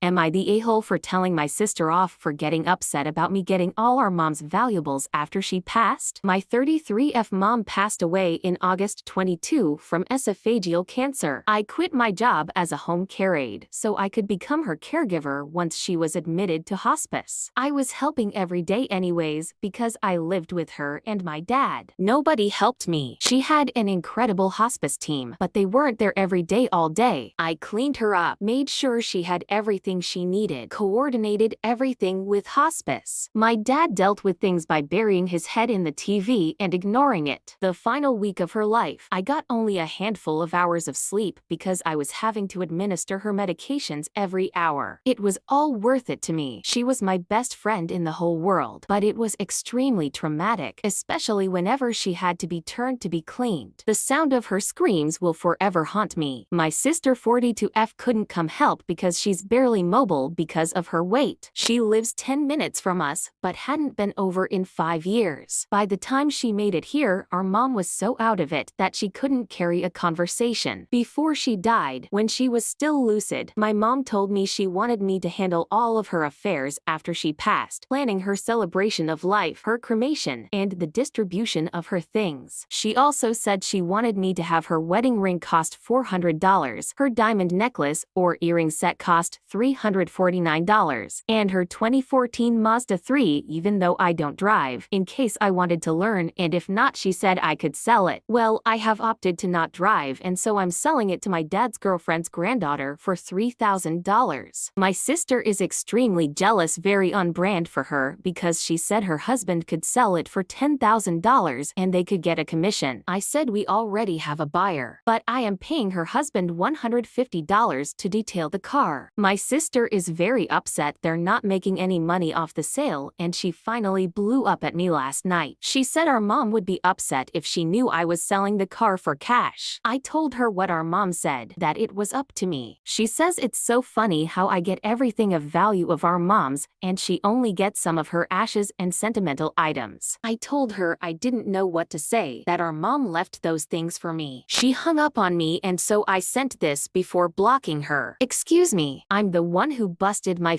Am I the a-hole for telling my sister off for getting upset about me getting all our mom's valuables after she passed? My 33F mom passed away in August 22 from esophageal cancer. I quit my job as a home care aide so I could become her caregiver once she was admitted to hospice. I was helping every day anyways because I lived with her and my dad. Nobody helped me. She had an incredible hospice team, but they weren't there every day all day. I cleaned her up, made sure she had everything she needed, coordinated everything with hospice. My dad dealt with things by burying his head in the TV and ignoring it. The final week of her life, I got only a handful of hours of sleep because I was having to administer her medications every hour. It was all worth it to me. She was my best friend in the whole world, but it was extremely traumatic, especially whenever she had to be turned to be cleaned. The sound of her screams will forever haunt me. My sister 42F couldn't come help because she's barely mobile because of her weight. She lives 10 minutes from us, but hadn't been over in 5 years. By the time she made it here, our mom was so out of it that she couldn't carry a conversation. Before she died, when she was still lucid, my mom told me she wanted me to handle all of her affairs after she passed, planning her celebration of life, her cremation, and the distribution of her things. She also said she wanted me to have her wedding ring cost $400, her diamond necklace or earring set cost $349, and her 2014 Mazda 3 even though I don't drive, in case I wanted to learn, and if not she said I could sell it. Well, I have opted to not drive and so I'm selling it to my dad's girlfriend's granddaughter for $3,000. My sister is extremely jealous, very on brand for her, because she said her husband could sell it for $10,000 and they could get a commission. I said we already have a buyer, but I am paying her husband $150 to detail the car. My sister is very upset they're not making any money off the sale and she finally blew up at me last night. She said our mom would be upset if she knew I was selling the car for cash. I told her what our mom said, that it was up to me. She says it's so funny how I get everything of value of our mom's and she only gets some of her ashes and sentimental items. I told her I didn't know what to say, that our mom left those things for me. She hung up on me and so I sent this before blocking her. Excuse me, I'm the one who busted my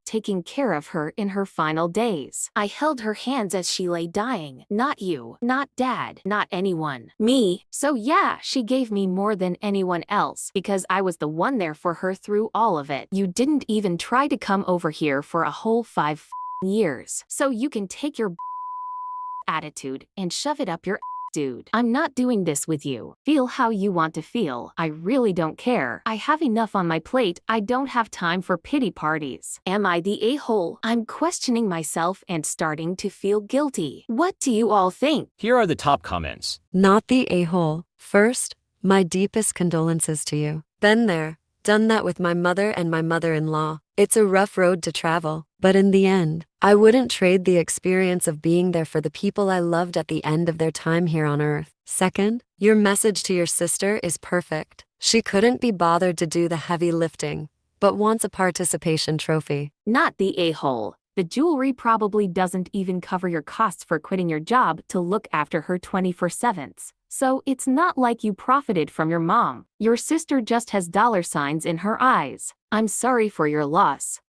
taking care of her in her final days. I held her hands as she lay dying. Not you, not dad, not anyone. Me. So yeah, she gave me more than anyone else because I was the one there for her through all of it. You didn't even try to come over here for a whole 5 years. So you can take your attitude and shove it up your dude. I'm not doing this with you. Feel how you want to feel. I really don't care. I have enough on my plate. I don't have time for pity parties. Am I the a-hole? I'm questioning myself and starting to feel guilty. What do you all think? Here are the top comments. Not the a-hole. First, my deepest condolences to you. Been there, done that with my mother and my mother-in-law. It's a rough road to travel, but in the end, I wouldn't trade the experience of being there for the people I loved at the end of their time here on Earth. Second, your message to your sister is perfect. She couldn't be bothered to do the heavy lifting, but wants a participation trophy. Not the a-hole. The jewelry probably doesn't even cover your costs for quitting your job to look after her 24/7s. So it's not like you profited from your mom. Your sister just has dollar signs in her eyes. I'm sorry for your loss.